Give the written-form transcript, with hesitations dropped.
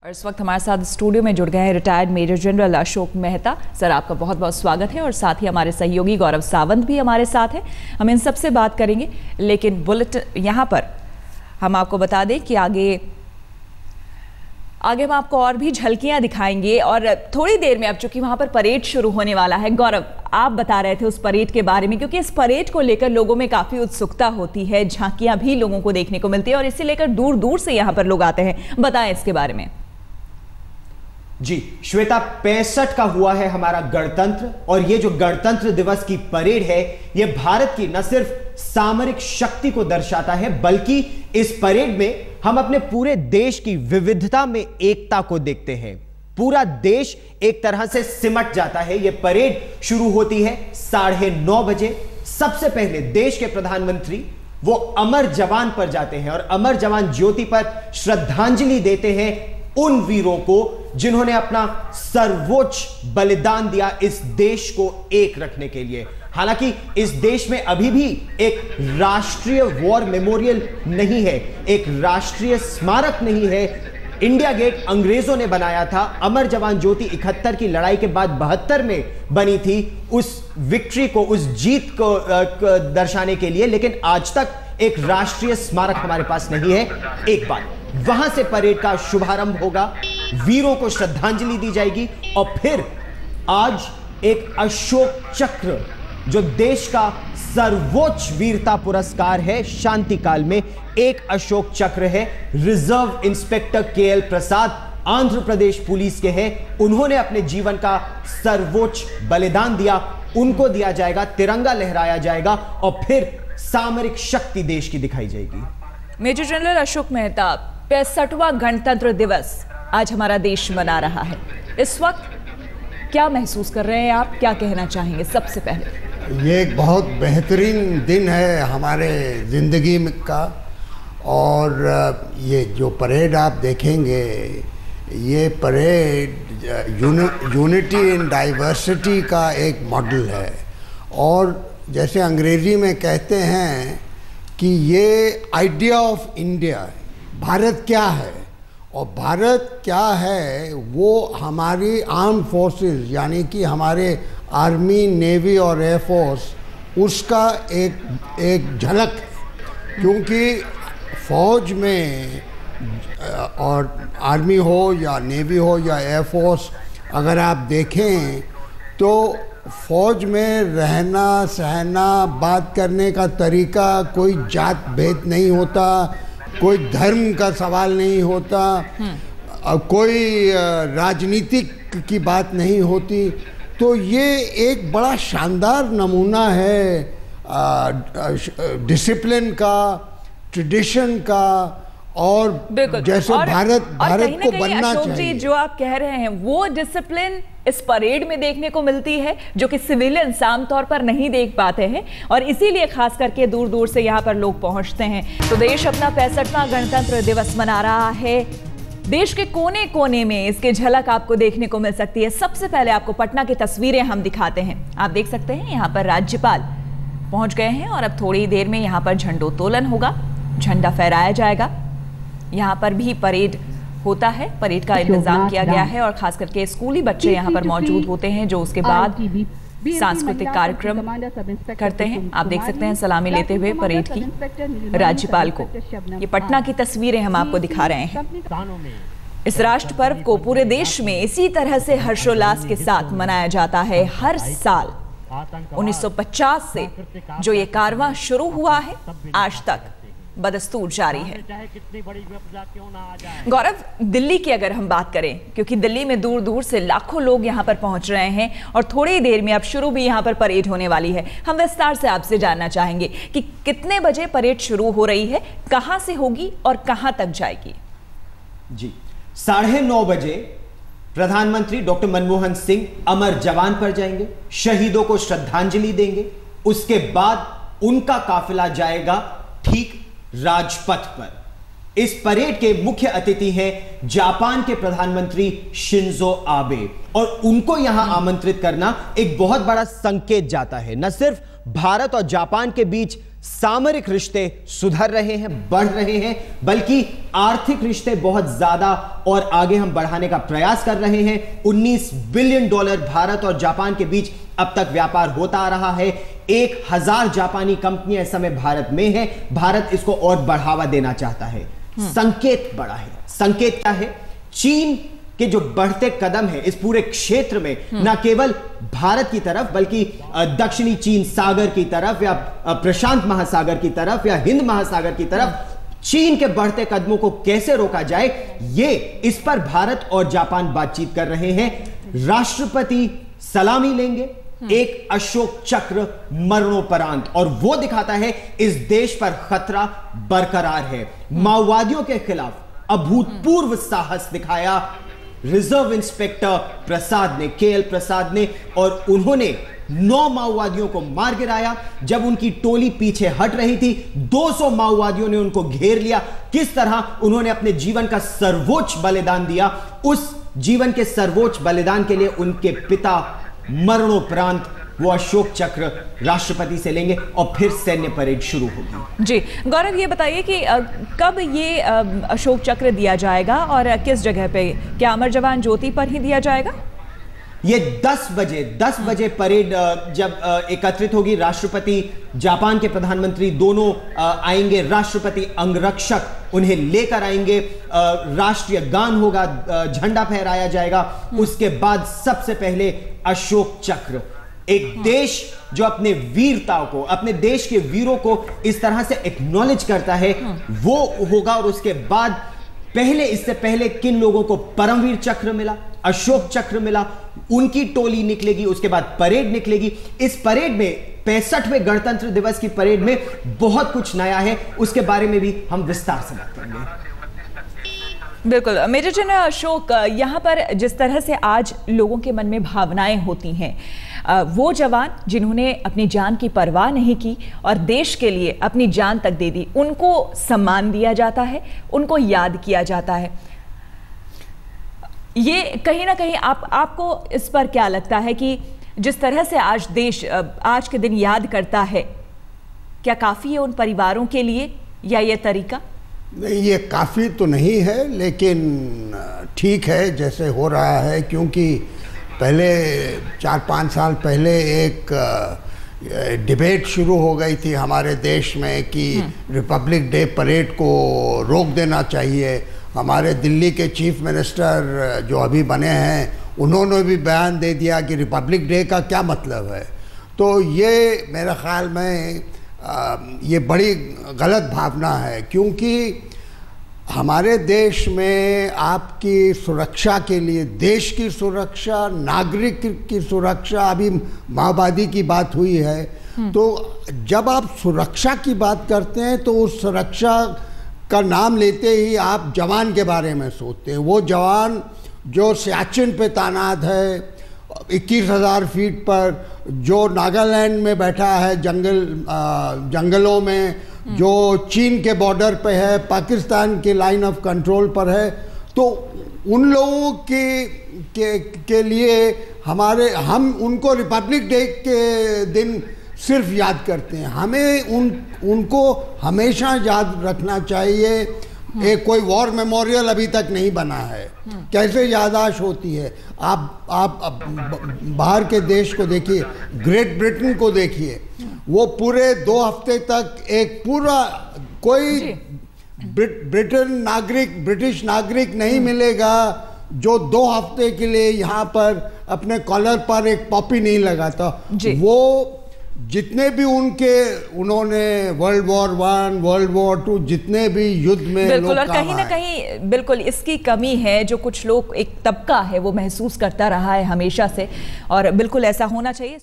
और इस वक्त हमारे साथ स्टूडियो में जुड़ गए हैं retired major general Ashok Mehta. Sir, आपका बहुत बहुत स्वागत है। और साथ ही हमारे सहयोगी गौरव सावंत भी हमारे साथ हैं। हम इन सब से बात करेंगे, लेकिन बुलेटिन यहाँ पर हम आपको बता दें कि आगे हम आपको और भी झलकियां दिखाएंगे। और थोड़ी देर में अब चूंकि वहां पर परेड शुरू होने वाला है, गौरव आप बता रहे थे उस परेड के बारे में, क्योंकि इस परेड को लेकर लोगों में काफी उत्सुकता होती है, झांकियां भी लोगों को देखने को मिलती है और इसे लेकर दूर दूर से यहाँ पर लोग आते हैं। बताएं इसके बारे में। जी श्वेता, 65 का हुआ है हमारा गणतंत्र, और ये जो गणतंत्र दिवस की परेड है ये भारत की न सिर्फ सामरिक शक्ति को दर्शाता है, बल्कि इस परेड में हम अपने पूरे देश की विविधता में एकता को देखते हैं। पूरा देश एक तरह से सिमट जाता है। यह परेड शुरू होती है 9:30 बजे। सबसे पहले देश के प्रधानमंत्री वो अमर जवान पर जाते हैं और अमर जवान ज्योति पर श्रद्धांजलि देते हैं उन वीरों को जिन्होंने अपना सर्वोच्च बलिदान दिया इस देश को एक रखने के लिए। हालांकि इस देश में अभी भी एक राष्ट्रीय वॉर मेमोरियल नहीं है, एक राष्ट्रीय स्मारक नहीं है। इंडिया गेट अंग्रेजों ने बनाया था, अमर जवान ज्योति 71 की लड़ाई के बाद 72 में बनी थी, उस विक्ट्री को, उस जीत को दर्शाने के लिए, लेकिन आज तक एक राष्ट्रीय स्मारक हमारे पास नहीं है। एक बार वहां से परेड का शुभारंभ होगा, वीरों को श्रद्धांजलि दी जाएगी और फिर आज एक अशोक चक्र, जो देश का सर्वोच्च वीरता पुरस्कार है, शांति काल में एक अशोक चक्र है। रिजर्व इंस्पेक्टर केएल प्रसाद आंध्र प्रदेश पुलिस के हैं, उन्होंने अपने जीवन का सर्वोच्च बलिदान दिया, उनको दिया जाएगा, तिरंगा लहराया जाएगा और फिर सामरिक शक्ति देश की दिखाई जाएगी। मेजर जनरल अशोक मेहता, 65वां गणतंत्र दिवस आज हमारा देश मना रहा है। इस वक्त क्या महसूस कर रहे हैं आप, क्या कहना चाहेंगे? सबसे पहले ये एक बहुत बेहतरीन दिन है हमारे ज़िंदगी का, और ये जो परेड आप देखेंगे, ये परेड यूनिटी इन डाइवर्सिटी का एक मॉडल है। और जैसे अंग्रेजी में कहते हैं कि ये आइडिया ऑफ इंडिया, भारत क्या है, और भारत क्या है वो हमारी आर्म फोर्सेस यानी कि हमारे आर्मी, नेवी और एयरफोर्स, उसका एक झलक है। क्योंकि फौज में और आर्मी हो या नेवी हो या एयरफोर्स, अगर आप देखें तो फौज में रहना सहना, बात करने का तरीका, कोई जात भेद नहीं होता, कोई धर्म का सवाल नहीं होता, कोई राजनीतिक की बात नहीं होती। तो ये एक बड़ा शानदार नमूना है डिसिप्लिन का, ट्रेडिशन का, और जैसे भारत को बनना चाहिए। जो आप कह रहे हैं वो डिसिप्लिन इस परेड में देखने को मिलती है, जो कि सिविलियंस आमतौर पर नहीं देख पाते हैं, और इसीलिए खास करके दूर दूर से यहाँ पर लोग पहुंचते हैं। तो देश अपना 65वां गणतंत्र दिवस मना रहा है। देश के कोने कोने में इसकी झलक आपको देखने को मिल सकती है। सबसे पहले आपको पटना की तस्वीरें हम दिखाते हैं। आप देख सकते हैं यहाँ पर राज्यपाल पहुंच गए हैं और अब थोड़ी देर में यहाँ पर झंडोत्तोलन होगा, झंडा फहराया जाएगा। यहाँ पर भी परेड होता है, परेड का इंतजाम किया गया है और खास करके स्कूली बच्चे यहाँ पर मौजूद होते हैं, जो उसके बाद सांस्कृतिक कार्यक्रम करते हैं। आप देख सकते हैं सलामी लेते हुए परेड की राज्यपाल को। ये पटना की तस्वीरें हम आपको दिखा रहे हैं। इस राष्ट्र पर्व को पूरे देश में इसी तरह से हर्षोल्लास के साथ मनाया जाता है हर साल। 1950 से जो ये कारवां शुरू हुआ है, आज तक बदस्तूर जारी है। गौरव, दिल्ली की अगर हम बात करें, क्योंकि दिल्ली में दूर दूर से लाखों लोग यहाँ पर पहुंच रहे हैं और थोड़ी देर में अब शुरू भी यहाँ पर परेड होने वाली है। हम विस्तार से आपसे जानना चाहेंगे कि कितने बजे परेड शुरू हो रही है, कहां से होगी और कहां तक जाएगी? जी 9:30 बजे प्रधानमंत्री डॉक्टर मनमोहन सिंह अमर जवान पर जाएंगे, शहीदों को श्रद्धांजलि देंगे। उसके बाद उनका काफिला जाएगा ठीक राजपथ पर। इस परेड के मुख्य अतिथि हैं जापान के प्रधानमंत्री शिंजो आबे, और उनको यहां आमंत्रित करना एक बहुत बड़ा संकेत जाता है। न सिर्फ भारत और जापान के बीच सामरिक रिश्ते सुधर रहे हैं, बढ़ रहे हैं, बल्कि आर्थिक रिश्ते बहुत ज्यादा और आगे हम बढ़ाने का प्रयास कर रहे हैं। $19 बिलियन भारत और जापान के बीच अब तक व्यापार होता आ रहा है। 1000 जापानी कंपनियां इस समय भारत में हैं। भारत इसको और बढ़ावा देना चाहता है। संकेत बड़ा है। संकेत क्या है? चीन के जो बढ़ते कदम है इस पूरे क्षेत्र में, ना केवल भारत की तरफ बल्कि दक्षिणी चीन सागर की तरफ या प्रशांत महासागर की तरफ या हिंद महासागर की तरफ चीन के बढ़ते कदमों को कैसे रोका जाए, ये इस पर भारत और जापान बातचीत कर रहे हैं। राष्ट्रपति सलामी लेंगे एक अशोक चक्र मरणोपरांत, और वो दिखाता है इस देश पर खतरा बरकरार है। माओवादियों के खिलाफ अभूतपूर्व साहस दिखाया रिजर्व इंस्पेक्टर प्रसाद ने, केएल प्रसाद ने, और उन्होंने 9 माओवादियों को मार गिराया। जब उनकी टोली पीछे हट रही थी, 200 माओवादियों ने उनको घेर लिया। किस तरह उन्होंने अपने जीवन का सर्वोच्च बलिदान दिया। उस जीवन के सर्वोच्च बलिदान के लिए उनके पिता मरणोपरांत वो अशोक चक्र राष्ट्रपति से लेंगे और फिर सैन्य परेड शुरू होगी। जी गौरव, ये बताइए कि कब ये अशोक चक्र दिया जाएगा और किस जगह पे? क्या अमर जवान ज्योति पर ही दिया जाएगा? ये 10 बजे परेड जब एकत्रित होगी, राष्ट्रपति, जापान के प्रधानमंत्री दोनों आएंगे, राष्ट्रपति अंगरक्षक उन्हें लेकर आएंगे, राष्ट्रीय गान होगा, झंडा फहराया जाएगा। उसके बाद सबसे पहले अशोक चक्र। एक देश जो अपने वीरताओं को, अपने देश के वीरों को इस तरह से एक्नॉलेज करता है, वो होगा। और उसके बाद इससे पहले किन लोगों को परमवीर चक्र मिला, अशोक चक्र मिला, उनकी टोली निकलेगी। उसके बाद परेड निकलेगी। इस परेड में 65वें गणतंत्र दिवस की परेड में बहुत कुछ नया है, उसके बारे में भी हम विस्तार से बात करेंगे। बिल्कुल मेजर जनरल अशोक, यहाँ पर जिस तरह से आज लोगों के मन में भावनाएं होती हैं, वो जवान जिन्होंने अपनी जान की परवाह नहीं की और देश के लिए अपनी जान तक दे दी, उनको सम्मान दिया जाता है, उनको याद किया जाता है। ये कहीं ना कहीं आपको इस पर क्या लगता है कि जिस तरह से आज देश आज के दिन याद करता है, क्या काफ़ी है उन परिवारों के लिए या ये तरीका? नहीं, ये काफ़ी तो नहीं है, लेकिन ठीक है जैसे हो रहा है। क्योंकि पहले 4-5 साल पहले एक डिबेट शुरू हो गई थी हमारे देश में कि रिपब्लिक डे परेड को रोक देना चाहिए। हमारे दिल्ली के चीफ मिनिस्टर जो अभी बने हैं, उन्होंने भी बयान दे दिया कि रिपब्लिक डे का क्या मतलब है। तो ये मेरे ख्याल में ये बड़ी गलत भावना है, क्योंकि हमारे देश में आपकी सुरक्षा के लिए, देश की सुरक्षा, नागरिक की सुरक्षा, अभी माओवादी की बात हुई है, तो जब आप सुरक्षा की बात करते हैं तो उस सुरक्षा का नाम लेते ही आप जवान के बारे में सोचते हैं। वो जवान जो सियाचिन पे तैनात है 21,000 फीट पर, जो नागालैंड में बैठा है जंगलों में, जो चीन के बॉर्डर पे है, पाकिस्तान के लाइन ऑफ कंट्रोल पर है, तो उन लोगों के लिए हम उनको रिपब्लिक डे के दिन सिर्फ याद करते हैं। हमें उनको हमेशा याद रखना चाहिए। एक कोई वॉर मेमोरियल अभी तक नहीं बना है, कैसे याददाश्त होती है। आप बाहर के देश को देखिए, ग्रेट ब्रिटेन को देखिए, वो पूरे 2 हफ्ते तक एक पूरा कोई ब्रिटिश नागरिक नहीं मिलेगा जो 2 हफ्ते के लिए यहाँ पर अपने कॉलर पर एक पॉपी नहीं लगाता। वो जितने भी उन्होंने वर्ल्ड वॉर 1, वर्ल्ड वॉर 2, जितने भी युद्ध में बिल्कुल, और कहीं ना कहीं बिल्कुल इसकी कमी है जो कुछ लोग, एक तबका है वो महसूस करता रहा है हमेशा से, और बिल्कुल ऐसा होना चाहिए।